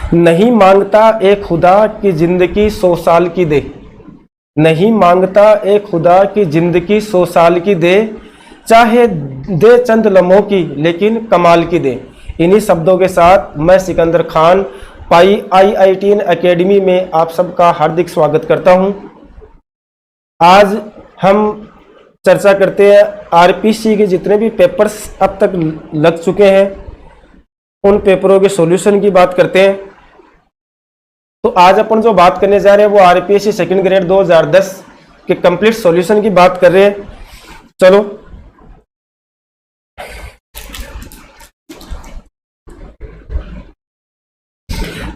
नहीं मांगता एक खुदा की जिंदगी 100 साल की दे, नहीं मांगता एक खुदा की जिंदगी 100 साल की दे, चाहे दे चंद लम्हों की लेकिन कमाल की दे। इन्हीं शब्दों के साथ मैं सिकंदर खान पाई IITN एकेडमी में आप सबका हार्दिक स्वागत करता हूं। आज हम चर्चा करते हैं RPC के जितने भी पेपर्स अब तक लग चुके हैं उन पेपरों के सॉल्यूशन की बात करते हैं। तो आज अपन जो बात करने जा रहे हैं वो RPSC सेकंड ग्रेड 2010 के कंप्लीट सॉल्यूशन की बात कर रहे हैं। चलो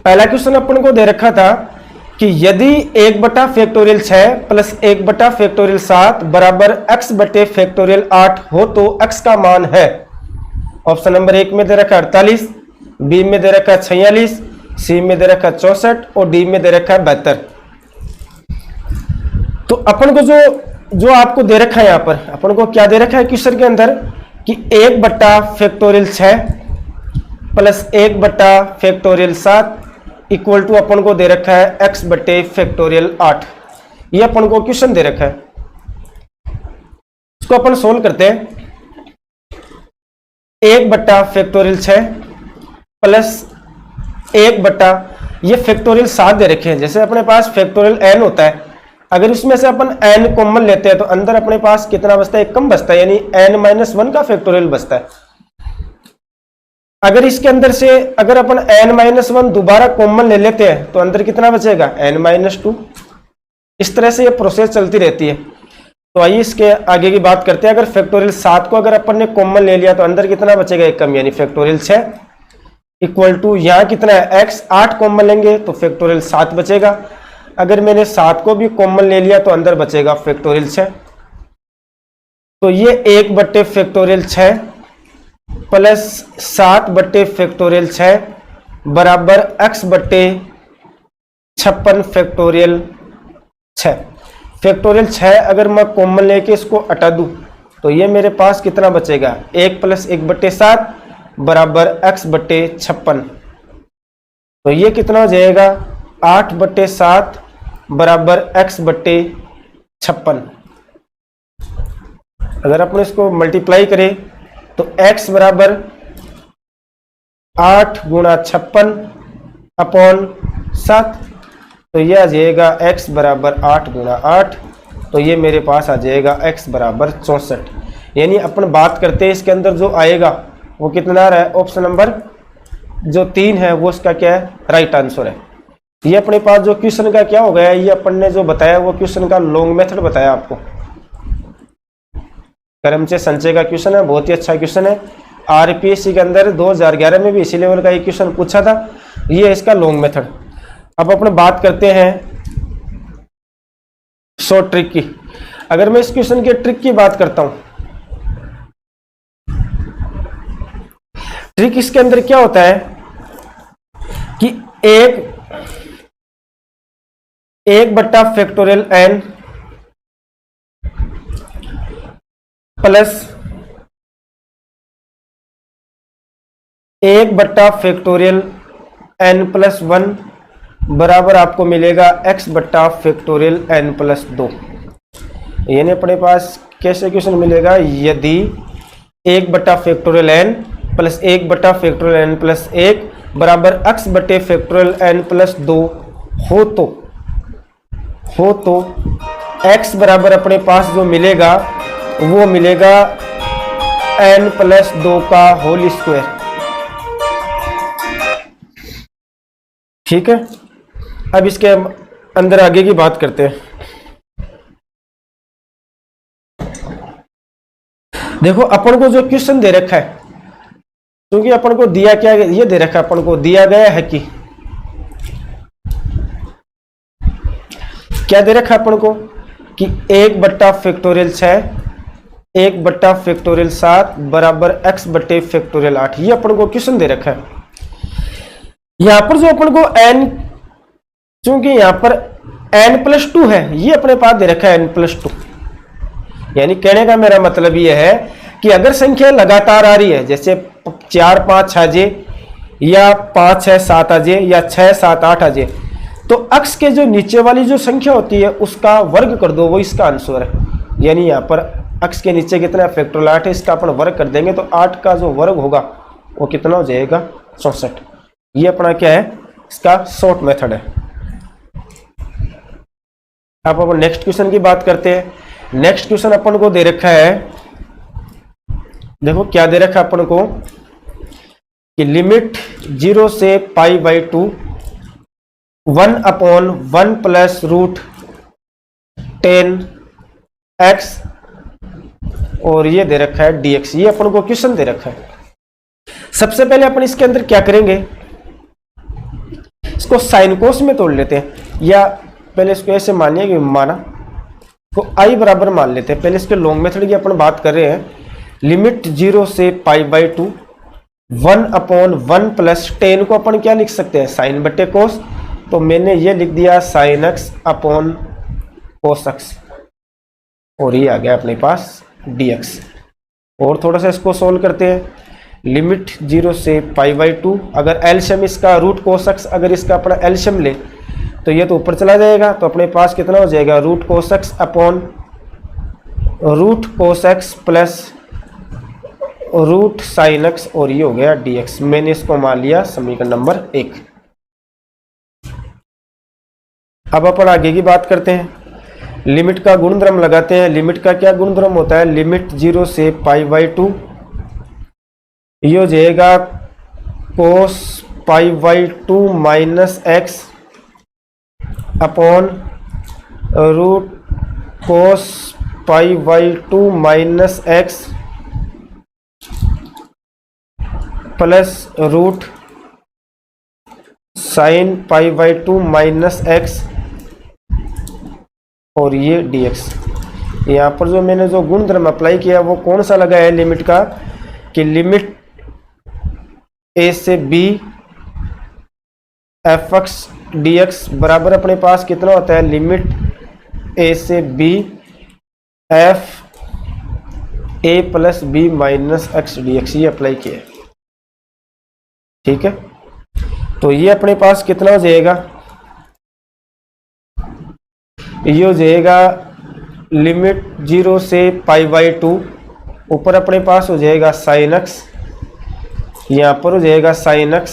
पहला क्वेश्चन अपन को दे रखा था कि यदि 1/6 प्लस 1/7 बराबर x/8 हो तो x का मान है। ऑप्शन नंबर 1 में दे रखा 48, बी में दे रखा 46, सी में दे रखा 64 और डी में दे रखा 72। तो अपन को जो आपको दे रखा है, यहां पर अपन को क्या दे रखा है क्वेश्चन के अंदर कि 1/6 प्लस 1/7 इक्वल टू अपन को दे रखा है x/8। ये अपन को क्वेश्चन दे रखा है, इसको अपन सोल्व करते हैं। 1/6 प्लस 1 ये फैक्टोरियल 7 दे रखे हैं। जैसे अपने पास फैक्टोरियल n होता है, अगर इसमें से अपन n कॉमन लेते हैं तो अंदर अपने पास कितना बचता है, 1 कम बचता है, यानी n-1 का फैक्टोरियल बचता है। अगर इसके अंदर से अगर अपन n-1 दोबारा कॉमन ले लेते हैं तो अंदर कितना बचेगा, n-2। इस तरह से ये प्रोसेस चलती रहती है। तो आइए इसके आगे की बात करते हैं। अगर फैक्टोरियल 7 को अगर अपन ने कॉमन ले लिया तो अंदर कितना बचेगा, 1 कम, यानी फैक्टोरियल 6 इक्वल टू यहाँ कितना है x, 8 कॉमन लेंगे तो फैक्टोरियल 7 बचेगा। अगर मैंने 7 को भी कॉमन ले लिया तो अंदर बचेगा फैक्टोरियल 6। तो ये 1/6 प्लस 7/6 बराबर x/56 फैक्टोरियल 6। फैक्टोरियल 6 अगर मैं कॉमन लेके इसको हटा दूं तो ये मेरे पास कितना बचेगा, 1 प्लस 1/7 बराबर x/56। तो ये कितना हो जाएगा, 8/7 बराबर x/56। अगर अपन इसको मल्टीप्लाई करें तो x बराबर 8 गुणा 56 अपॉन 7, तो ये आ जाएगा x बराबर 8 गुणा 8, तो ये मेरे पास आ जाएगा x बराबर 64। यानी अपन बात करते हैं इसके अंदर जो आएगा वो कितना आ रहा है, ऑप्शन नंबर जो 3 है वो इसका क्या है, राइट आंसर है। ये अपने पास जो क्वेश्चन का क्या हो गया, ये अपन ने जो बताया वो क्वेश्चन का लॉन्ग मेथड बताया आपको। कर्मचय संचय का क्वेश्चन है, बहुत ही अच्छा क्वेश्चन है। RPSC के अंदर 2011 में भी इसी लेवल का एक क्वेश्चन पूछा था। ये है इसका लॉन्ग मेथड। अब अपन बात करते हैं शॉर्ट ट्रिक की। अगर मैं इस क्वेश्चन के ट्रिक की बात करता हूं, ट्रिक इसके अंदर क्या होता है कि 1/n प्लस 1/n+1 बराबर आपको मिलेगा x/n+2। यानी अपने पास कैसे क्वेश्चन मिलेगा, यदि 1/n प्लस 1/n+1 बराबर x/n+2 हो तो x बराबर अपने पास जो मिलेगा वो मिलेगा n+2 का होल स्क्वायर। ठीक है, अब इसके अंदर आगे की बात करते हैं। देखो अपन को जो क्वेश्चन दे रखा है, क्योंकि अपन को दिया क्या, ये दे रखा है, अपन को दिया गया है कि क्या दे रखा है अपन को कि 1/6 1/7 बराबर x/8। ये अपन को क्वेश्चन दे रखा है। यहां पर जो अपन को n, क्योंकि यहां पर n+2 है, ये अपने पास दे रखा है n+2। यानी कहने का मेरा मतलब ये है कि अगर संख्या लगातार आ रही है, जैसे 4 5 6 जे, या 5 6 7 आ जाए या 6 7 8 आ जाए, तो अक्स के जो नीचे वाली जो संख्या होती है उसका वर्ग कर दो, वो इसका आंसर है। यानी यहाँ पर अक्स के नीचे कितना फैक्टोरियल 8 है, इसका अपन वर्ग कर देंगे तो 8 का जो वर्ग होगा वो कितना हो जाएगा 64। ये अपना क्या है, इसका शॉर्ट मेथड है। अब अपन नेक्स्ट क्वेश्चन की बात करते हैं। नेक्स्ट क्वेश्चन अपन को दे रखा है, देखो क्या दे रखा है अपन को कि लिमिट 0 से π/2 1/1 प्लस रूट 10x और ये दे रखा है dx। ये अपन को क्वेश्चन दे रखा है। सबसे पहले अपन इसके अंदर क्या करेंगे, इसको साइन कोस में तोड़ लेते हैं, या पहले इसको ऐसे मानिए कि माना तो i बराबर मान लेते हैं। पहले इसके लॉन्ग मेथड की अपन बात कर रहे हैं। लिमिट 0 से π/2 1/1 प्लस 10 को अपन क्या लिख सकते हैं, साइन बटे कोस। तो मैंने ये लिख दिया sine x upon cos x और ये आ गया अपने पास dx। और थोड़ा सा इसको सोल्व करते हैं। लिमिट 0 से π/2, अगर एलसीएम इसका रूट कोस x, अगर इसका अपना एलसीएम ले तो ये तो ऊपर चला जाएगा, तो अपने पास कितना हो जाएगा root cos x upon root cos x plus root sine x और ये हो गया dx। मैंने इसको मान लिया समीकरण नंबर 1। अब अपन आगे की बात करते हैं। लिमिट का गुणधर्म लगाते हैं। लिमिट का क्या गुणधर्म होता है, लिमिट 0 से π/2 ये हो जाएगा cos π/2 minus x upon root cos π/2 minus x plus root sine π/2 minus x और ये dx। यहाँ पर जो मैंने जो गुणधर्म अप्लाई किया वो कौन सा लगा है लिमिट का, कि लिमिट a से b fx dx बराबर अपने पास कितना होता है, लिमिट a से b f a plus b minus x dx। ये अप्लाई किया है, ठीक है। तो ये अपने पास कितना हो जाएगा, ये हो जाएगा लिमिट 0 से π/2 ऊपर अपने पास हो जाएगा साइन x, यहाँ पर हो जाएगा साइन x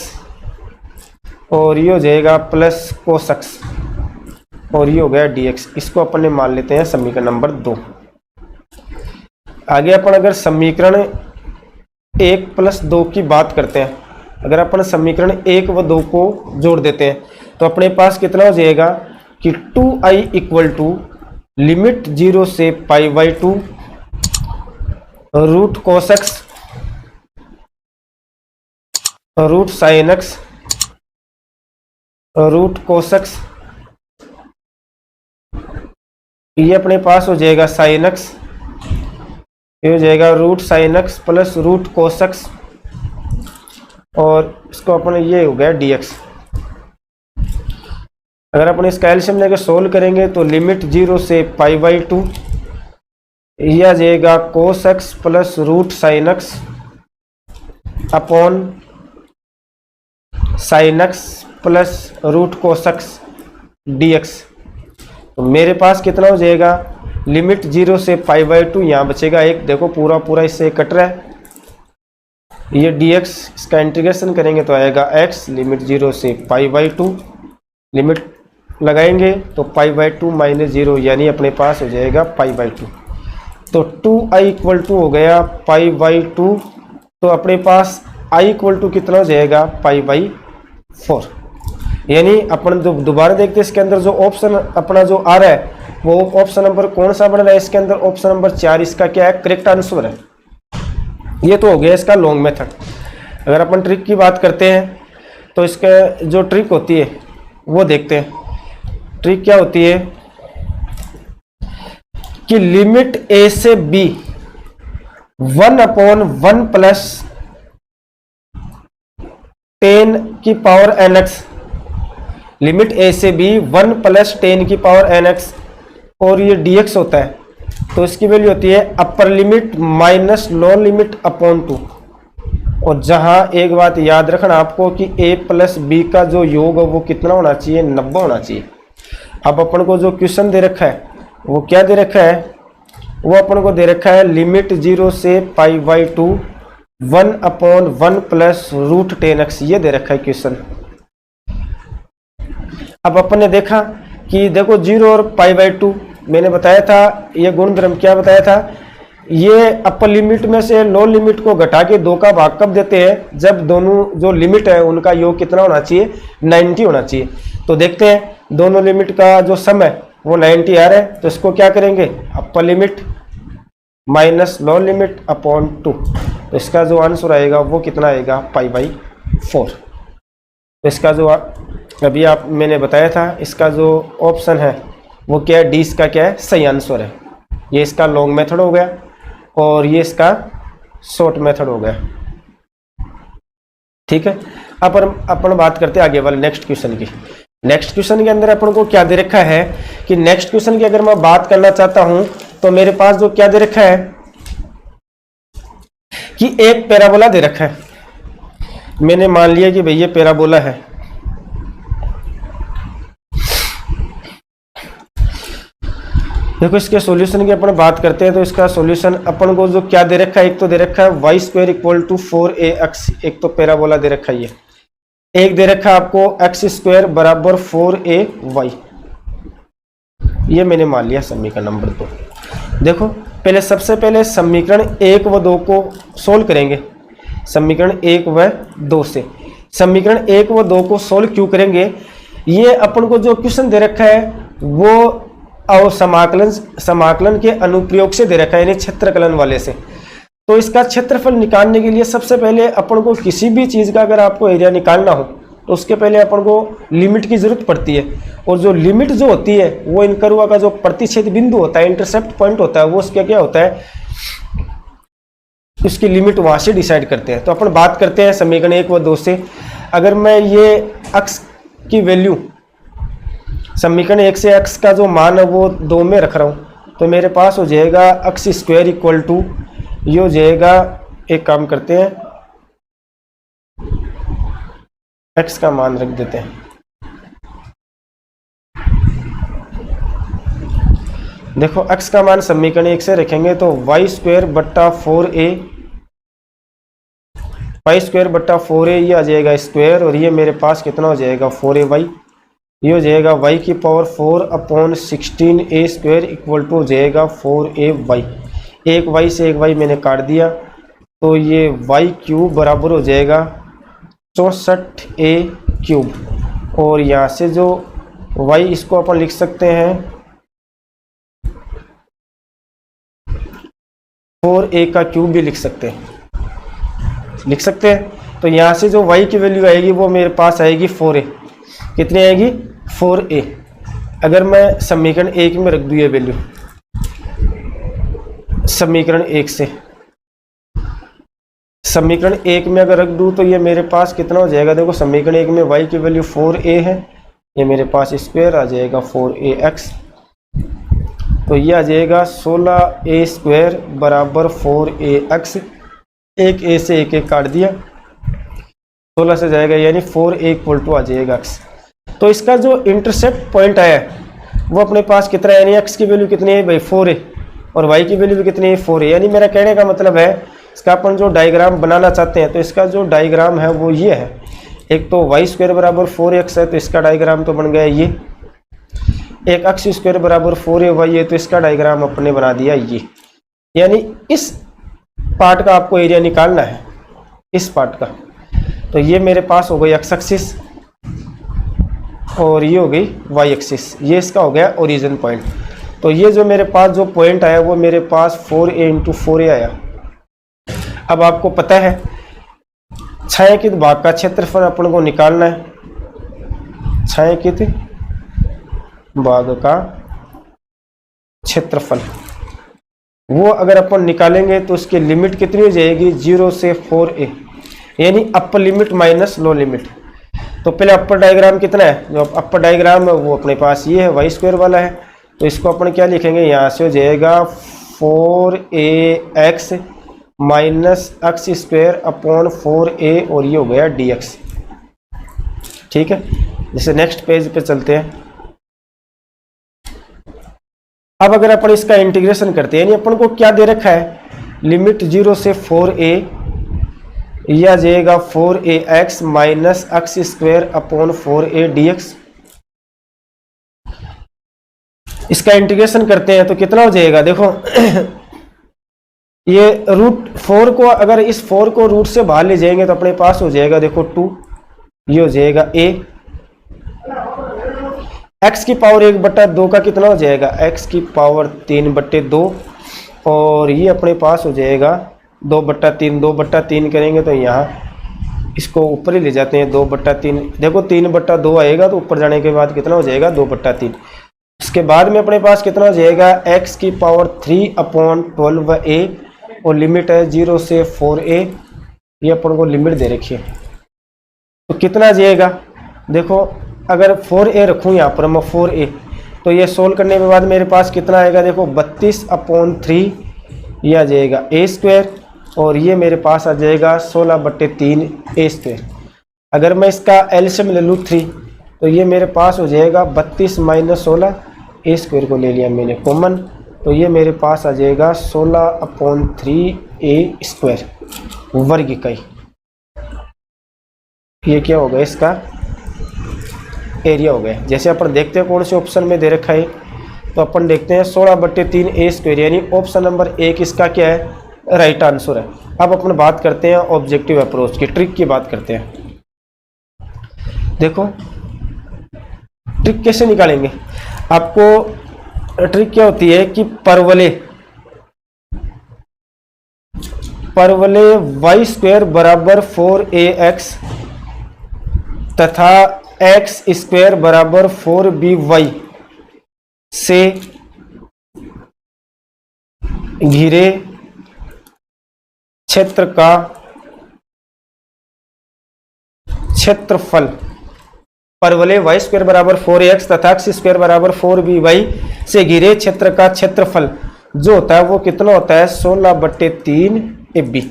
और ये हो जाएगा प्लस कोस x और ये हो गया dx। इसको अपन ने मान लेते हैं समीकरण नंबर 2। आगे अपन अगर समीकरण 1 प्लस 2 की बात करते हैं, अगर अपन समीकरण 1 व 2 को जोड़ देते हैं तो अपने पास कितना हो जाएगा कि 2i इक्वल टू लिमिट 0 से π/2 root cos x root sine x root cos x, ये अपने पास हो जाएगा साइन x, ये हो जाएगा root sine x plus root cos x और इसको अपन ये हो गया dx। अगर अपन इसका एलसीएम लेकर सोल्व करेंगे तो लिमिट 0 से π/2 ये आ जाएगा cos x plus root sine x upon sine x plus root cos x dx। तो मेरे पास कितना हो जाएगा, लिमिट 0 से π/2 यहाँ बचेगा 1, देखो पूरा पूरा इससे कट रहा है, ये dx इसका इंटीग्रेशन करेंगे तो आएगा x लिमिट 0 से π/2, लिमिट लगाएंगे तो π/2 माइनस 0 यानी अपने पास हो जाएगा π/2। तो 2i इक्वल टू हो गया π/2, तो अपने पास i इक्वल टू कितना हो जाएगा π/4। यानी अपन दोबारा देखते हैं इसके अंदर जो ऑप्शन अपना जो आ रहा है वो ऑप्शन नंबर कौन सा बन रहा है, इसके अंदर ऑप्शन नंबर 4 इसका क्या है, करेक्ट आंसर है। ये तो हो गया इसका लॉन्ग मेथड। अगर अपन ट्रिक की बात करते हैं तो इसका जो ट्रिक होती है वो देखते हैं। ट्रिक क्या होती है कि लिमिट a से b 1/1 प्लस 10 की पावर nx, लिमिट a से b 1 प्लस 10 की पावर nx और ये dx होता है। तो इसकी वैल्यू होती है upper limit minus lower limit upon 2। और जहां एक बात याद रखना आपको कि a प्लस बी का जो योग है वो कितना होना चाहिए, 90 होना चाहिए। अब अपन को जो क्वेश्चन दे रखा है वो क्या दे रखा है, वो अपन को दे रखा है लिमिट 0 से π/2 1/1 प्लस √10x, ये दे रखा है क्वेश्चन। अब अपन ने देखा कि देखो 0 और π/2 मैंने बताया था, ये गुणधर्म क्या बताया था, ये अपर लिमिट में से लोअर लिमिट को घटा के 2 का भाग कब देते हैं, जब दोनों जो लिमिट है उनका योग कितना होना चाहिए, 90 होना चाहिए। तो देखते हैं दोनों लिमिट का जो सम है वो 90 आ रहा है, तो इसको क्या करेंगे, upper limit minus lower limit upon 2, तो इसका जो आंसर आएगा वो कितना आएगा, π/4। तो इसका जो अभी आप मैंने बताया था, इसका जो ऑप्शन है वो क्या है, डी इसका क्या है, सही आंसर है। ये इसका लॉन्ग मेथड हो गया और ये इसका शॉर्ट मेथड हो गया। ठीक है, अब अपन बात करते हैं आगे वाले नेक्स्ट क्वेश्चन की। नेक्स्ट क्वेश्चन के अंदर अपन को क्या दे रखा है कि नेक्स्ट क्वेश्चन की अगर मैं बात करना चाहता हूं तो मेरे पास जो क्या दे रखा है कि एक पैराबोला दे रखा है। मैंने मान लिया कि भाई ये पैराबोला है, देखो इसके सॉल्यूशन की अपन बात करते हैं तो इसका सॉल्यूशन अपन को जो क्या दे रखा है, एक तो दे रखा है y² = 4ax, एक तो पैराबोला दे रखा है ये, एक दे रखा है आपको x² = 4ay, ये मैंने मान लिया समीकरण नंबर 2। देखो पहले सबसे पहले समीकरण 1 व 2 को सोल्व करेंगे, समीकरण 1 व 2 से। समीकरण 1 व 2 को सोल्व क्यों करेंगे, ये अपन को जो क्वेश्चन दे रखा है वो और समाकलन के अनुप्रयोग से दे रखा है, यानी क्षेत्रकलन वाले से। तो इसका क्षेत्रफल निकालने के लिए सबसे पहले अपन को किसी भी चीज का अगर आपको एरिया निकालना हो तो उसके पहले अपन को लिमिट की जरूरत पड़ती है, और जो लिमिट जो होती है वो इन कर्व का जो प्रतिच्छेद बिंदु होता है, इंटरसेप्ट पॉइंट होता है, वो उसका क्या होता है, उसकी लिमिट वहां से डिसाइड करते हैं। तो अपन बात करते हैं समीकरण 1 व 2 से। अगर मैं ये x की वैल्यू समीकरण 1 से x का जो मान है वो 2 में रख रहा हूं तो मेरे पास हो जाएगा x² = ये हो जाएगा, एक काम करते हैं x का मान रख देते हैं, देखो x का मान समीकरण 1 से रखेंगे तो y² बट्टा 4a, y² बट्टा 4a ये आ जाएगा स्क्वायर, और ये मेरे पास कितना हो जाएगा 4ay, ये हो जाएगा y की पावर 4/16a² इक्वल टू हो जाएगा 4ay। एक y से एक y मैंने काट दिया तो ये y³ बराबर हो जाएगा 64a³, और यहाँ से जो y इसको अपन लिख सकते हैं 4a³ भी लिख सकते हैं। तो यहाँ से जो y की वैल्यू आएगी वो मेरे पास आएगी 4a, कितनी आएगी 4a। अगर मैं समीकरण 1 में रख दूँ ये वैल्यू, समीकरण 1 से समीकरण 1 में अगर रख दूँ तो ये मेरे पास कितना हो जाएगा, देखो समीकरण 1 में y की वैल्यू 4a है, ये मेरे पास स्क्वायर आ जाएगा 4ax, तो ये आ जाएगा 16a² बराबर 4ax। एक a से एक काट दिया, 16 से जाएगा, यानी 4a = आ जाएगा x। तो इसका जो इंटरसेप्ट पॉइंट आया है वो अपने पास कितना है, यानी x की वैल्यू कितनी है भाई 4a, और y की वैल्यू भी कितनी है 4a। यानी मेरा कहने का मतलब है इसका अपन जो डायग्राम बनाना चाहते हैं तो इसका जो डायग्राम है वो ये है, एक तो y² बराबर 4x है तो इसका डायग्राम तो बन गया ये, एक x² बराबर 4ay है तो इसका डायग्राम अपने बना दिया ये। यानी इस पार्ट का आपको एरिया निकालना है, इस पार्ट का। तो ये मेरे पास हो गई x एक्सिस और ये हो गई y एक्सिस, ये इसका हो गया ओरिजिन पॉइंट। तो ये जो मेरे पास जो पॉइंट आया वो मेरे पास 4a × 4a आया। अब आपको पता है छायांकित भाग का क्षेत्रफल अपन को निकालना है, छायांकित भाग का क्षेत्रफल वो अगर अपन निकालेंगे तो उसकी लिमिट कितनी हो जाएगी 0 से 4a, यानी upper limit minus low limit. तो पहले अपर डायग्राम कितना है, जो अपर डायग्राम है वो अपने पास ये है y² वाला है, तो इसको अपन क्या लिखेंगे, यहाँ से हो जाएगा 4ax minus x square upon 4a और ये हो गया dx। ठीक है, जैसे नेक्स्ट पेज पे चलते हैं। अब अगर अपन इसका इंटीग्रेशन करते हैं, यानी अपन को क्या दे रखा है, लिमिट 0 से 4a या जाएगा 4ax minus x square upon 4a dx। इसका इंटीग्रेशन करते हैं तो कितना हो जाएगा, देखो ये रूट 4 को, अगर इस 4 को रूट से बाहर ले जाएंगे तो अपने पास हो जाएगा देखो 2, ये हो जाएगा a। x की पावर 1/2 का कितना हो जाएगा, x की पावर 3/2 और ये अपने पास हो जाएगा 2/3। 2/3 करेंगे तो यहाँ इसको ऊपर ही ले जाते हैं, 2/3 देखो 3/2 आएगा तो ऊपर जाने के बाद कितना हो जाएगा 2/3। इसके बाद में अपने पास कितना हो जाएगा x की पावर 3/12a और लिमिट है 0 से 4a, ये अपन को लिमिट दे रखी है। तो कितना आ जाएगा, देखो अगर 4a रखूँ यहाँ पर मैं 4a, तो ये सोल्व करने के बाद मेरे पास कितना आएगा, देखो 32/3 ये आ जाएगा a स्क्वायर और ये मेरे पास आ जाएगा 16/3 a स्क्वायर। अगर मैं इसका एलसीएम ले लूँ 3 तो ये मेरे पास हो जाएगा 32 - 16, a स्क्वायर को ले लिया मैंने कॉमन, तो ये मेरे पास आ जाएगा 16/3 a स्क्वायर वर्ग इकाई। ये क्या हो गया, इसका एरिया हो गया। जैसे अपन देखते हैं कौन से ऑप्शन में दे रखा है, तो अपन देखते हैं 16/3 a स्क्वायर, यानी ऑप्शन नंबर 1 इसका क्या है, राइट आंसर है। अब अपन बात करते हैं ऑब्जेक्टिव अप्रोच की, ट्रिक की बात करते हैं। देखो ट्रिक कैसे निकालेंगे, आपको ट्रिक क्या होती है कि परवले y स्क्वायर बराबर 4ax तथा x स्क्वायर बराबर 4by से घिरे क्षेत्र का क्षेत्रफल, परवलय y स्क्वायर बराबर 4ax तथा x स्क्वायर बराबर 4by से घिरे क्षेत्र का क्षेत्रफल जो होता है वो कितना होता है, 16/3 ab।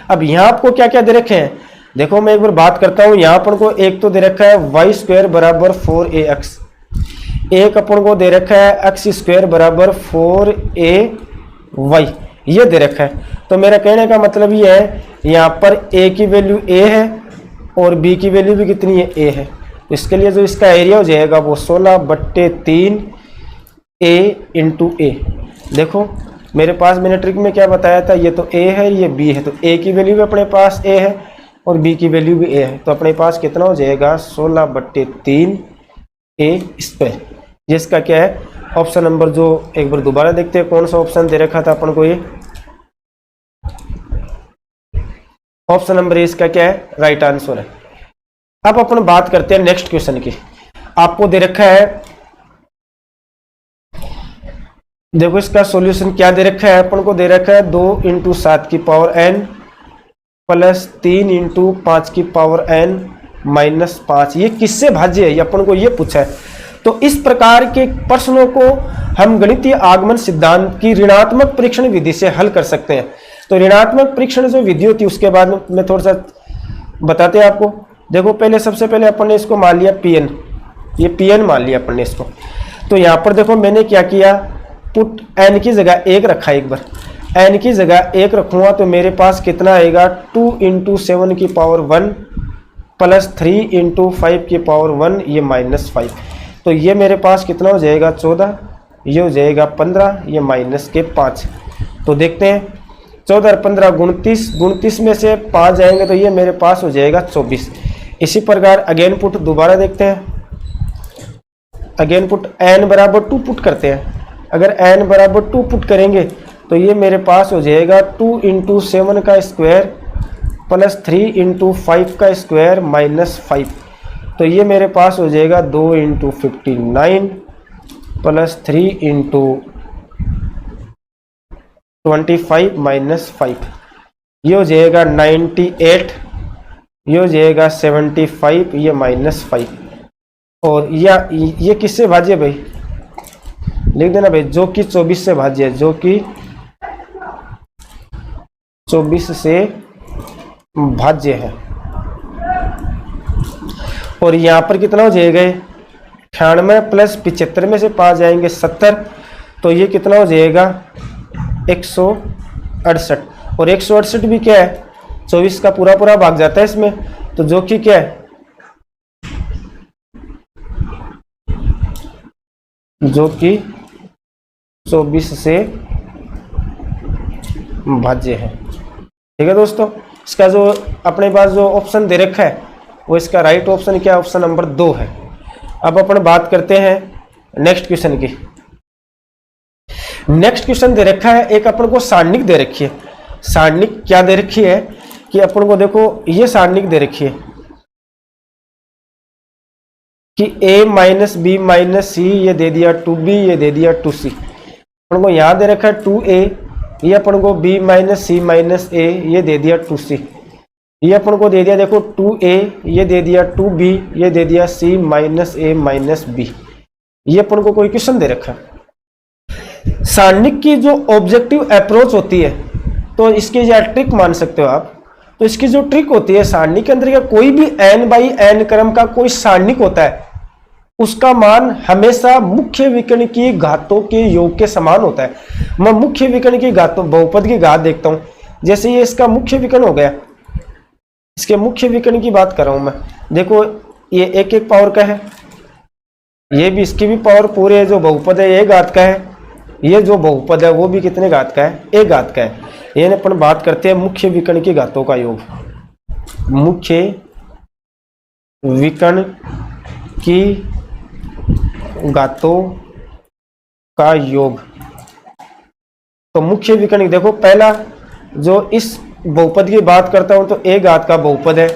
अब यहाँ आपको क्या क्या दे रखे हैं, देखो मैं एक बार बात करता हूँ। यहाँ अपन को एक तो दे रखा है y स्क्वायर बराबर 4ax, एक अपन को दे रखा है x स्क्वायर बराबर 4ay, ये दे रखा है। तो मेरा कहने का मतलब ये है, यहाँ पर a की वैल्यू a है और b की वैल्यू भी कितनी है, a है। तो इसके लिए जो इसका एरिया हो जाएगा वो 16/3 a इंटू a। देखो मेरे पास मैंने ट्रिक में क्या बताया था, ये तो a है ये b है, तो a की वैल्यू भी अपने पास a है और b की वैल्यू भी a है। तो अपने पास कितना हो जाएगा 16/3 a स्क्वायर। जिसका क्या है ऑप्शन नंबर, जो एक बार दोबारा देखते हैं कौन सा ऑप्शन दे रखा था अपन को, ये ऑप्शन नंबर इसका क्या है, राइट आंसर है। अब अपन बात करते हैं नेक्स्ट क्वेश्चन की। आपको दे रखा है, देखो इसका सॉल्यूशन क्या दे रखा है, अपन को दे रखा है 2 × 7 की पावर n प्लस 3 × 5 की पावर n माइनस 5। ये किससे भाज्य है, ये अपन को ये पूछा है। तो इस प्रकार के प्रश्नों को हम गणितीय आगमन सिद्धांत की ऋणात्मक परीक्षण विधि से हल कर सकते हैं। तो ऋणात्मक परीक्षण जो विधि होती है उसके बाद में थोड़ा सा बताते हैं आपको। देखो पहले सबसे पहले अपन ने इसको मान लिया Pn, ये Pn मान लिया अपन ने इसको। तो यहाँ पर देखो मैंने क्या किया, पुट n की जगह 1 रखा, एक बार n की जगह 1 रखूंगा तो मेरे पास कितना आएगा 2 × 7 की पावर 1 प्लस 3 × 5 की पावर 1, ये -5। तो ये मेरे पास कितना हो जाएगा 14, ये हो जाएगा 15, ये माइनस के 5। तो देखते हैं 14 और 15 29, 29 में से 5 जाएंगे तो ये मेरे पास हो जाएगा 24। इसी प्रकार अगेन पुट दोबारा देखते हैं, अगेन पुट n बराबर 2 पुट करते हैं। अगर n बराबर 2 पुट करेंगे तो ये मेरे पास हो जाएगा 2 × 7 का स्क्वायर प्लस 3 × 5 का स्क्वायर माइनस 5। तो ये मेरे पास हो जाएगा 2 × 59 प्लस 3 × 25 माइनस 5, ये हो जाएगा 98, ये हो जाएगा 75, ये -5। और ये किससे भाज्य है भाई, लिख देना भाई, जो कि 24 से भाज्य है, जो कि 24 से भाज्य है। और यहाँ पर कितना हो जाएगा, 98 प्लस 75 में से 5 जाएंगे 70, तो ये कितना हो जाएगा 168। और 168 भी क्या है, 24 का पूरा पूरा भाग जाता है इसमें, तो जो कि क्या है, जो कि 24 से भाज्य है। ठीक है दोस्तों, इसका जो अपने पास जो ऑप्शन दे रखा है वो इसका राइट ऑप्शन क्या है, ऑप्शन नंबर 2 है। अब अपन बात करते हैं नेक्स्ट क्वेश्चन की। नेक्स्ट क्वेश्चन दे रखा है, एक अपन को सारणिक दे रखी है। सारणिक क्या दे रखी है कि अपन को देखो ये सारणिक दे रखी है कि a माइनस बी माइनस सी, ये दे दिया 2b, ये दे दिया 2c। अपन को यहाँ दे रखा है 2a, ये अपन को b minus C minus a, ये दे दिया 2c। ये अपन को दे दिया देखो 2a, ये दे दिया 2b, ये दे दिया c minus a minus b। ये अपन को कोई क्वेश्चन दे रखा है। सारणिक की जो ऑब्जेक्टिव अप्रोच होती है, तो इसकी या ट्रिक मान सकते हो आप। तो इसकी जो ट्रिक होती है, सारणिक के अंदर का कोई भी n बाई n क्रम का कोई सारणिक होता है, उसका मान हमेशा मुख्य विकर्ण की घातों के योग के समान होता है। मैं मुख्य विकर्ण की घातों, बहुपद की घात देखता हूं, जैसे ये इसका मुख्य विकर्ण हो गया, इसके मुख्य विकर्ण की बात कर रहा हूं मैं। देखो ये एक एक पावर का है, ये भी इसकी भी पावर पूरे जो बहुपद है ये घात का है, ये जो बहुपद है वो भी कितने घात का है, एक घात का है। ये अपन बात करते हैं मुख्य विकर्ण की घातों का योग। मुख्य विकर्ण की घातों का योग। तो मुख्य विकर्ण देखो, पहला जो इस बहुपद की बात करता हूं तो एक घात का बहुपद है,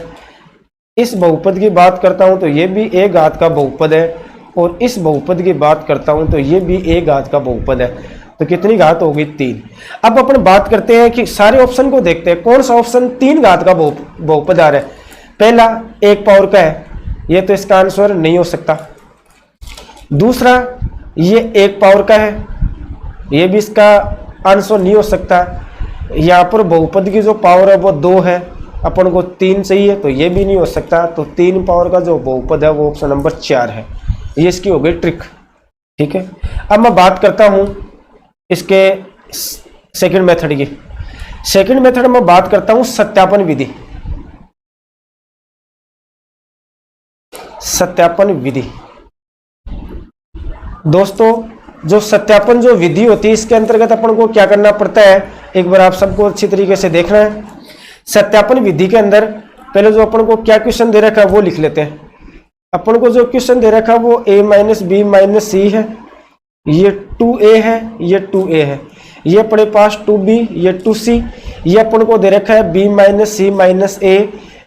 इस बहुपद की बात करता हूं तो ये भी एक घात का बहुपद है, और इस बहुपद की बात करता हूं तो ये भी एक घात का बहुपद है। तो कितनी घात होगी, 3। अब अपन बात करते हैं कि सारे ऑप्शन को देखते हैं, कौन सा ऑप्शन 3 घात का बहुपद आ रहा है। पहला 1 पावर का है, ये तो इसका आंसर नहीं हो सकता। दूसरा ये 1 पावर का है, ये भी इसका आंसर नहीं हो सकता। यहाँ पर बहुपद की जो पावर है वो 2 है, अपन को 3 चाहिए, तो ये भी नहीं हो सकता। तो 3 पावर का जो बहुपद है वो ऑप्शन नंबर 4 है। ये इसकी हो गई ट्रिक। ठीक है, अब मैं बात करता हूं इसके सेकंड मेथड की। सेकंड मेथड में बात करता हूं सत्यापन विधि। सत्यापन विधि दोस्तों, जो सत्यापन जो विधि होती है, इसके अंतर्गत अपन को क्या करना पड़ता है, एक बार आप सबको अच्छी तरीके से देखना है। सत्यापन विधि के अंदर पहले जो अपन को क्या क्वेश्चन दे रखा है वो लिख लेते हैं। अपन को जो क्वेश्चन दे रखा है वो a माइनस बी माइनस सी है, ये 2a है, ये 2a है, ये अपने पास 2b, ये 2c, ये अपन को दे रखा है b minus C minus a,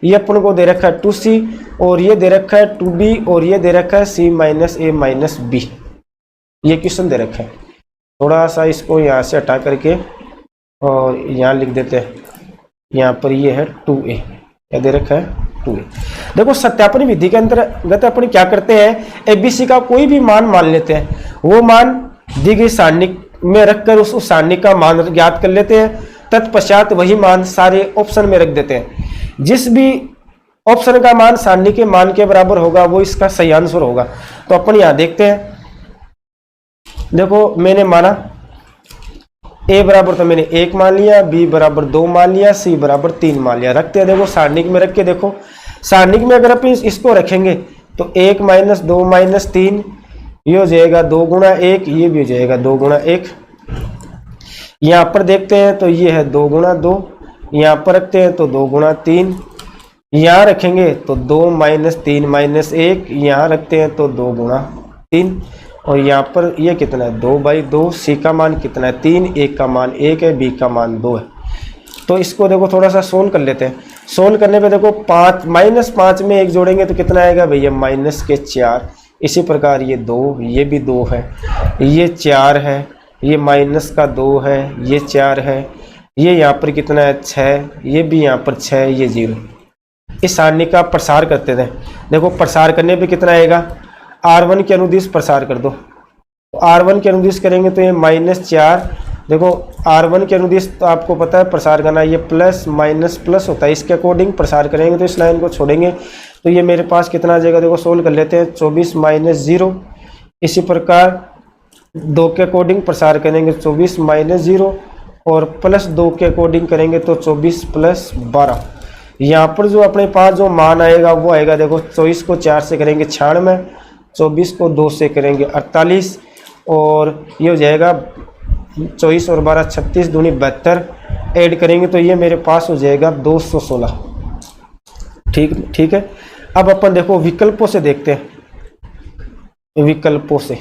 ये अपन को दे रखा है 2c, और ये दे रखा है 2b, और ये दे रखा है c minus a minus b। ये क्वेश्चन दे रखा है। थोड़ा सा इसको यहाँ से हटा करके और यहाँ लिख देते हैं, यहाँ पर ये है 2a, क्या दे रखा है 2a। देखो सत्यापन विधि के अंतर्गत अपन क्या करते हैं, एबीसी का कोई भी मान मान लेते हैं, वो मान दी गई सारणिक में रखकर उस सारणिक का मान ज्ञात कर लेते हैं। तत्पश्चात वही मान सारे ऑप्शन में रख देते हैं। जिस भी ऑप्शन का मान सारणी के मान के बराबर होगा वो इसका सही आंसर होगा। तो अपन यहां देखते हैं, देखो मैंने माना a बराबर तो मैंने 1 मान लिया, b बराबर 2 मान लिया, c बराबर 3 मान लिया। रखते हैं, देखो सारणिक में रख के देखो, सारणिक में अगर अपन इसको रखेंगे तो 1 माइनस 2 माइनस 3, ये हो जाएगा 2 गुणा 1, ये भी हो जाएगा 2 गुणा 1। यहाँ पर देखते हैं तो ये है 2 गुणा 2, यहाँ पर रखते हैं तो 2 गुणा 3, यहाँ रखेंगे तो 2 माइनस 3 माइनस 1, यहाँ रखते हैं तो 2 गुणा 3, और यहाँ पर ये कितना है 2/2। सी का मान कितना है 3, ए का मान 1 है, बी का मान 2 है। तो इसको देखो थोड़ा सा सोल्व कर लेते हैं। सोल्व करने पे देखो 5 माइनस 5 में 1 जोड़ेंगे तो कितना आएगा भैया माइनस के 4। इसी प्रकार ये 2, ये भी 2 है, ये 4 है, ये माइनस का 2 है, ये 4 है, ये यहाँ पर कितना है 6, ये भी यहाँ पर 6, ये 0। इस सारणी का प्रसार करते थे। देखो प्रसार करने पे कितना आएगा, R1 के अनुदिश प्रसार कर दो। तो R1 के अनुदिश करेंगे तो ये -4 देखो R1 के अनुदिश तो आपको पता है प्रसार करना, ये प्लस माइनस प्लस होता है, इसके अकॉर्डिंग प्रसार करेंगे तो इस लाइन को छोड़ेंगे तो ये मेरे पास कितना आ जाएगा, देखो सोल्व कर लेते हैं, 24 माइनस 0। इसी प्रकार 2 के अकॉर्डिंग प्रसार करेंगे 24 माइनस 0 और प्लस 2 के अकॉर्डिंग करेंगे तो 24 प्लस 12। यहाँ पर जो अपने पास जो मान आएगा वो आएगा, देखो 24 को 4 से करेंगे 96, 24 को 2 से करेंगे 48 और ये हो जाएगा 24 और 12 36 दूनी 72, ऐड करेंगे तो ये मेरे पास हो जाएगा 216। ठीक है। अब अपन देखो विकल्पों से देखते हैं, विकल्पों से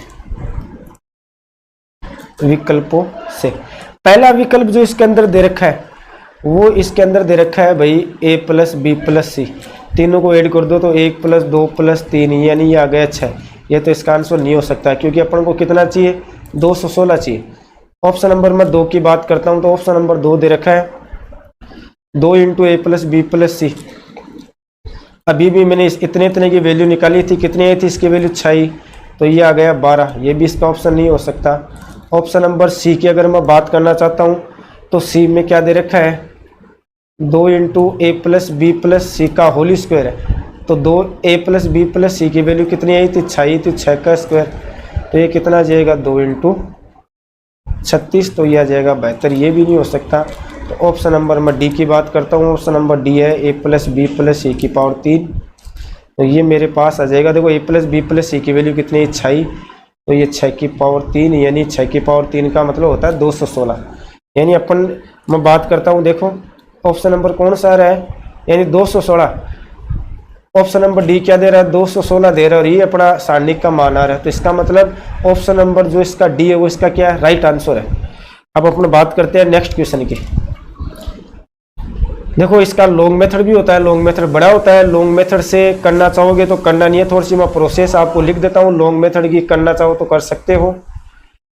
पहला विकल्प जो इसके अंदर दे रखा है वो इसके अंदर दे रखा है भाई a प्लस बी प्लस सी, तीनों को ऐड कर दो तो 1 प्लस 2 प्लस 3 यानी ये आ गया 6। ये तो इसका आंसर नहीं हो सकता क्योंकि अपन को कितना चाहिए, 216 चाहिए। ऑप्शन नंबर मैं 2 की बात करता हूं तो ऑप्शन नंबर 2 दे रखा है 2 इंटू ए प्लस बी प्लस सी। अभी भी मैंने इतने की वैल्यू निकाली थी, कितनी आई थी इसकी वैल्यू 6, तो ये आ गया 12। ये भी इसका ऑप्शन नहीं हो सकता। ऑप्शन नंबर सी की अगर मैं बात करना चाहता हूँ तो सी में क्या दे रखा है, 2 इंटू ए प्लस बी प्लस सी का होल स्क्वायर है, तो 2 ए प्लस बी प्लस सी की वैल्यू कितनी आई थी, 6 आई थी, 6 का स्क्वायर, तो ये कितना आ जाएगा 2 इंटू 36, तो ये आ जाएगा 72। ये भी नहीं हो सकता। तो ऑप्शन नंबर मैं डी की बात करता हूँ, ऑप्शन नंबर डी है ए प्लस बी प्लस सी की पावर 3, तो ये मेरे पास आ जाएगा। देखो ए प्लस बी प्लस सी की वैल्यू कितनी है, 6, तो ये 6 की पावर 3 यानी 6 की पावर 3 का मतलब होता है 216। यानी अपन मैं बात करता हूँ, देखो ऑप्शन नंबर कौन सा आ रहा है, यानी 216। ऑप्शन नंबर डी क्या दे रहा है, 216 दे रहा है और ये अपना सारणिक का मान आ रहा है, तो इसका मतलब ऑप्शन नंबर जो इसका डी है वो इसका क्या है, राइट आंसर है। अब अपन बात करते हैं नेक्स्ट क्वेश्चन की। देखो इसका लॉन्ग मेथड भी होता है, लॉन्ग मेथड बड़ा होता है। लॉन्ग मेथड से करना चाहोगे तो करना नहीं है, थोड़ी सी मैं प्रोसेस आपको लिख देता हूँ। लॉन्ग मेथड की करना चाहो तो कर सकते हो।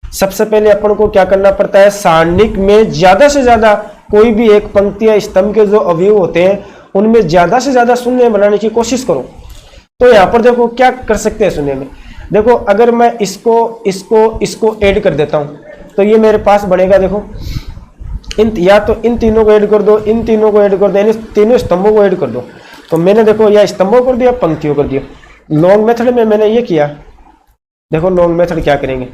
सबसे पहले अपन को क्या करना पड़ता है, सारणिक में ज्यादा से ज्यादा कोई भी एक पंक्ति या स्तंभ के जो अवयव होते हैं उनमें ज्यादा से ज्यादा शून्य बनाने की कोशिश करो। तो यहाँ पर देखो क्या कर सकते हैं शून्य में, देखो अगर मैं इसको ऐड कर देता हूँ तो ये मेरे पास बनेगा, देखो या तो इन तीनों को ऐड कर दो, इन तीनों को ऐड कर दो, यानी तीनों स्तंभों को ऐड कर दो। तो मैंने देखो या स्तंभों कर दिया, पंक्तियों कर दिया। लॉन्ग मेथड में मैंने ये किया। देखो लॉन्ग मेथड क्या करेंगे,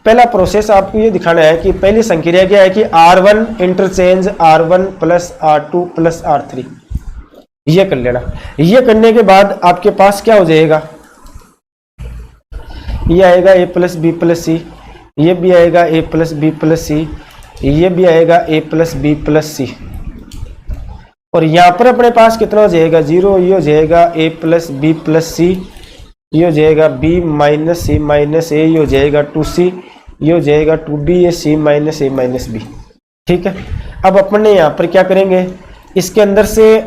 पहला प्रोसेस आपको ये दिखाना है कि पहली संक्रिया क्या है कि R1 interchange R1 plus R2 plus R3, ये कर लेना। ये करने के बाद आपके पास क्या हो जाएगा, ये आएगा a प्लस बी प्लस सी, ये भी आएगा a प्लस बी प्लस सी, ये भी आएगा a प्लस बी प्लस सी, और यहाँ पर अपने पास कितना हो जाएगा 0, ये हो जाएगा a प्लस बी प्लस सी, ये हो जाएगा b माइनस सी माइनस ए, ये हो जाएगा 2c, ये हो जाएगा 2b, ये c माइनस ए माइनस बी। ठीक है। अब अपन ने यहाँ पर क्या करेंगे, इसके अंदर से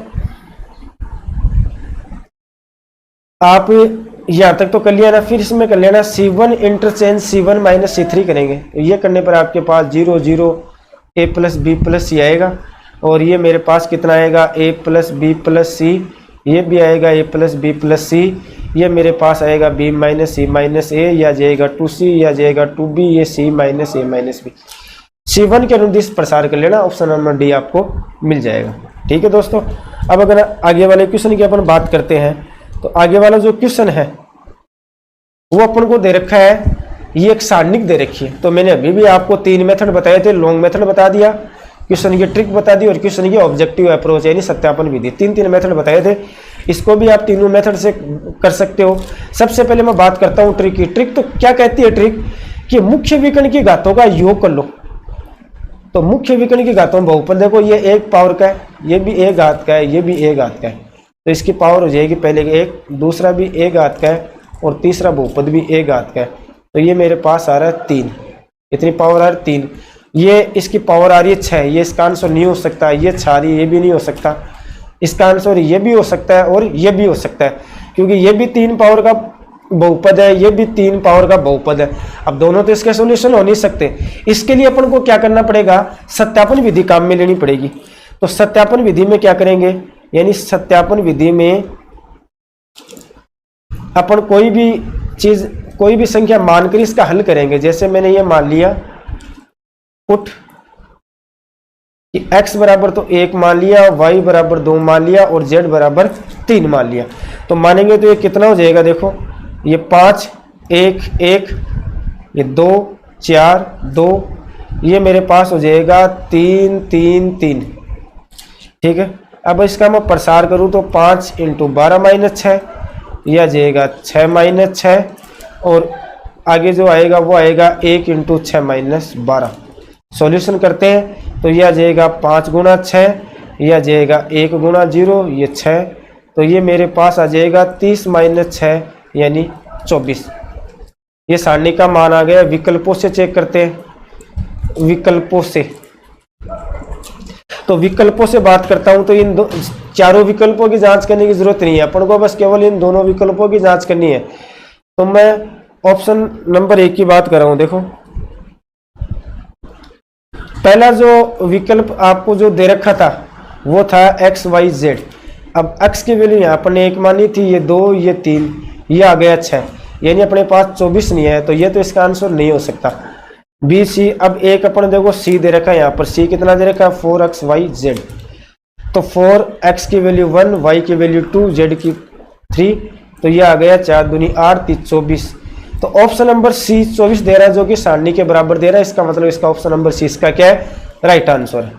आप यहाँ तक तो कर लिया ना, फिर इसमें कर लेना C1 interchange C1 minus C3 करेंगे। तो ये करने पर आपके पास 0 0 a प्लस बी प्लस सी आएगा, और ये मेरे पास कितना आएगा a प्लस बी प्लस सी, ये भी आएगा a प्लस बी प्लस सी, ये मेरे पास आएगा b माइनस सी माइनस ए, या जाएगा 2c, या जाएगा 2b, ये c माइनस ए माइनस बी। C1 के अनुदिश प्रसार कर लेना, ऑप्शन नंबर डी आपको मिल जाएगा। ठीक है दोस्तों। अब अगर आगे वाले क्वेश्चन की अपन बात करते हैं तो आगे वाला जो क्वेश्चन है वो अपन को दे रखा है, ये एक सारणिक दे रखी है। तो मैंने अभी भी आपको 3 मेथड बताए थे, लॉन्ग मेथड बता दिया, क्वेश्चन की ट्रिक बता दी और क्वेश्चन की ऑब्जेक्टिव अप्रोच यानी सत्यापन विधि, 3 मेथड बताए थे। इसको भी आप तीनों मेथड से कर सकते हो। सबसे पहले मैं बात करता हूँ ट्रिक की। ट्रिक तो क्या कहती है, ट्रिक कि मुख्य विकर्ण की घातों का योग कर लो। तो मुख्य विकर्ण की घातों में बहुपद देखो, ये 1 पावर का है, ये भी 1 घात का है, ये भी 1 घात का है, तो इसकी पावर हो जाएगी पहले 1, दूसरा भी 1 घात का है और तीसरा बहुपद भी 1 घात का है। तो ये मेरे पास आ रहा है 3, इतनी पावर आ रही 3। ये इसकी पावर आ रही है 6, ये इसका आंसर नहीं हो सकता। ये 6 आ रही है, ये भी नहीं हो सकता। इसका आंसर ये भी हो सकता है और ये भी हो सकता है, क्योंकि ये भी 3 पावर का बहुपद है, ये भी 3 पावर का बहुपद है। अब दोनों तो इसके सोल्यूशन हो नहीं सकते। इसके लिए अपन को क्या करना पड़ेगा, सत्यापन विधि काम में लेनी पड़ेगी। तो सत्यापन विधि में क्या करेंगे, यानी सत्यापन विधि में अपन कोई भी चीज, कोई भी संख्या मानकर इसका हल करेंगे। जैसे मैंने ये मान लिया पुट कि x बराबर तो 1 मान लिया, y बराबर 2 मान लिया और z बराबर 3 मान लिया। तो मानेंगे तो ये कितना हो जाएगा, देखो ये 5 1 1, ये 2 4 2, ये मेरे पास हो जाएगा 3 3 3। ठीक है, अब इसका मैं प्रसार करूँ तो 5 × 12 - 6, यह आ जाएगा 6 - 6, और आगे जो आएगा वो आएगा 1 × 6 - 12। सॉल्यूशन करते हैं तो यह आ जाएगा 5 × 6, यह आ जाएगा 1 × 0, ये 6, तो ये मेरे पास आ जाएगा 30 - 6 यानी 24। ये सारणी का मान आ गया। विकल्पों से चेक करते हैं, विकल्पों से। तो विकल्पों से बात करता हूं तो इन चारों विकल्पों की जांच करने की जरूरत नहीं है, अपन को बस केवल इन दोनों विकल्पों की जांच करनी है। तो मैं ऑप्शन नंबर 1 की बात कर रहा हूं। देखो पहला जो विकल्प आपको जो दे रखा था वो था x y z। अब x की वैल्यू यहाँ पर 1 मानी थी, ये 2 ये 3, ये आ गया 6, यानी अपने पास 24 नहीं है, तो ये तो इसका आंसर नहीं हो सकता। B C. अब एक अपन देखो सी दे रखा है, यहाँ पर सी कितना दे रखा है 4x y z। तो 4x की वैल्यू 1, y की वैल्यू 2, z की 3, तो ये आ गया 4 दूनी 8 3 24। तो ऑप्शन नंबर सी 24 दे रहा है, जो कि सारणी के बराबर दे रहा है। इसका मतलब इसका ऑप्शन नंबर सी इसका क्या है, राइट आंसर है।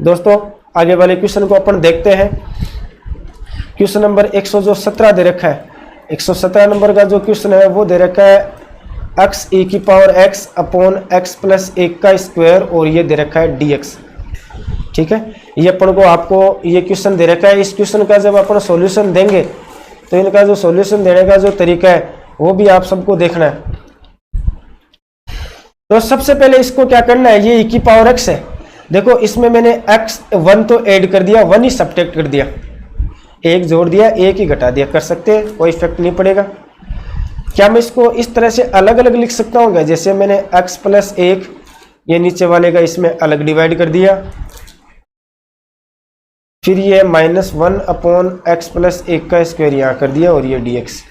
दोस्तों आगे वाले क्वेश्चन को अपन देखते हैं। क्वेश्चन नंबर 117 दे रखा है। 117 नंबर का जो क्वेश्चन है वो दे रखा है x e⁻x अपॉन x + 1 का स्क्वायर, और ये दे रखा है dx। ठीक है, ये अपन को आपको ये क्वेश्चन दे रखा है। इस क्वेश्चन का जब अपन सॉल्यूशन देंगे तो इनका जो सॉल्यूशन देने का जो तरीका है वो भी आप सबको देखना है। तो सबसे पहले इसको क्या करना है, ये e⁻x है। देखो इसमें मैंने x 1 तो ऐड कर दिया, 1 ही सब्ट्रैक्ट कर दिया, 1 जोड़ दिया, 1 ही घटा दिया, कर सकते हैं, कोई इफेक्ट नहीं पड़ेगा। क्या मैं इसको इस तरह से अलग अलग लिख सकता हूँ क्या, जैसे मैंने x + 1 ये नीचे वाले का इसमें अलग डिवाइड कर दिया, फिर ये -1 अपॉन x + 1 का स्क्वायर यहाँ कर दिया, और ये dx।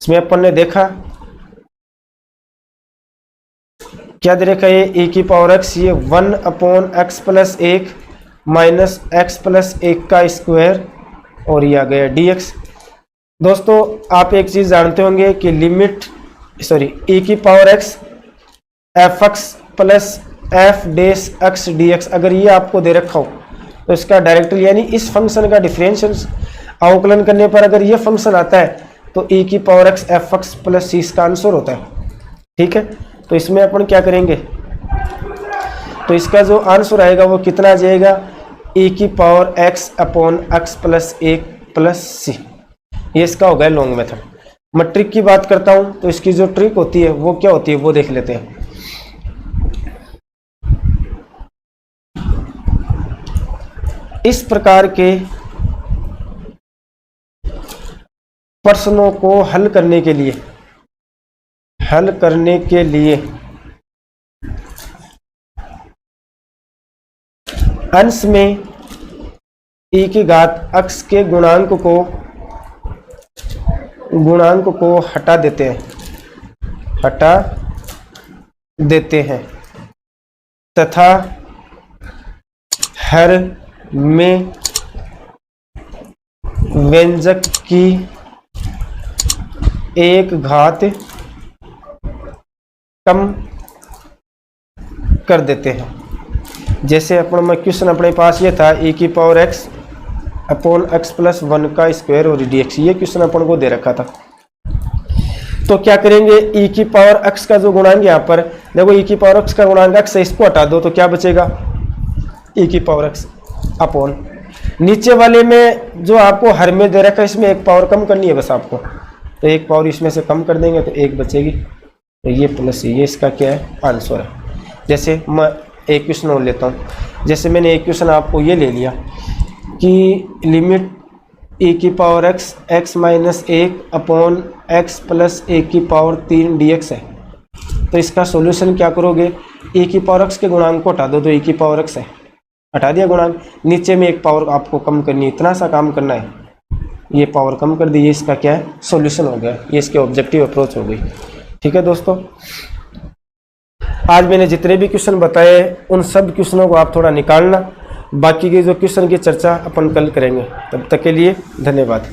इसमें अपन ने देखा क्या दे रखा है, ये e⁻x, ये 1 अपॉन x + 1 माइनस x + 1 का स्क्वायर, और ये आ गया dx। दोस्तों आप एक चीज जानते होंगे कि limit e⁻x fx + f' dx, अगर ये आपको दे रखा हो तो इसका डायरेक्टली यानी इस फंक्शन का डिफरेंशियल अवकलन करने पर अगर ये फंक्शन आता है तो e⁻x fx + c इसका आंसर होता है। ठीक है, तो इसमें अपन क्या करेंगे, तो इसका जो आंसर आएगा वो कितना आ जाएगा, e⁻x अपॉन x + 1 + c। ये इसका हो गया लॉन्ग मेथड। मैं ट्रिक की बात करता हूं तो इसकी जो ट्रिक होती है वो क्या होती है वो देख लेते हैं। इस प्रकार के प्रश्नों को हल करने के लिए अंश में e⁻x के गुणांक को हटा देते हैं तथा हर में व्यंजक की एक घात कम कर देते हैं। जैसे अपन क्वेश्चन अपने पास ये था e⁻x अपॉन x + 1 का स्क्वायर और dx, ये क्वेश्चन अपन को दे रखा था। तो क्या करेंगे, e⁻x का जो गुणांक यहाँ पर देखो, e⁻x का गुणांक x है, इसको हटा दो तो क्या बचेगा, e⁻x अपॉन नीचे वाले में जो आपको हर में दे रखा है इसमें एक पावर कम करनी है बस आपको, तो एक पावर इसमें से कम कर देंगे तो 1 बचेगी, तो ये प्लस ये इसका क्या है आंसर है। जैसे मैं एक क्वेश्चन और लेता हूँ, जैसे मैंने एक क्वेश्चन आपको ये ले लिया कि limit e⁻x x - 1 upon x + 1⁻3 dx है। तो इसका सॉल्यूशन क्या करोगे, e⁻x के गुणांक को हटा दो तो e⁻x है, हटा दिया गुणांक, नीचे में एक पावर आपको कम करनी है, इतना सा काम करना है, ये पावर कम कर दी, ये इसका क्या है सॉल्यूशन हो गया, ये इसके ऑब्जेक्टिव अप्रोच हो गई। ठीक है दोस्तों, आज मैंने जितने भी क्वेश्चन बताए उन सब क्वेश्चनों को आप थोड़ा निकालना, बाकी के जो क्वेश्चन की चर्चा अपन कल करेंगे। तब तक के लिए धन्यवाद।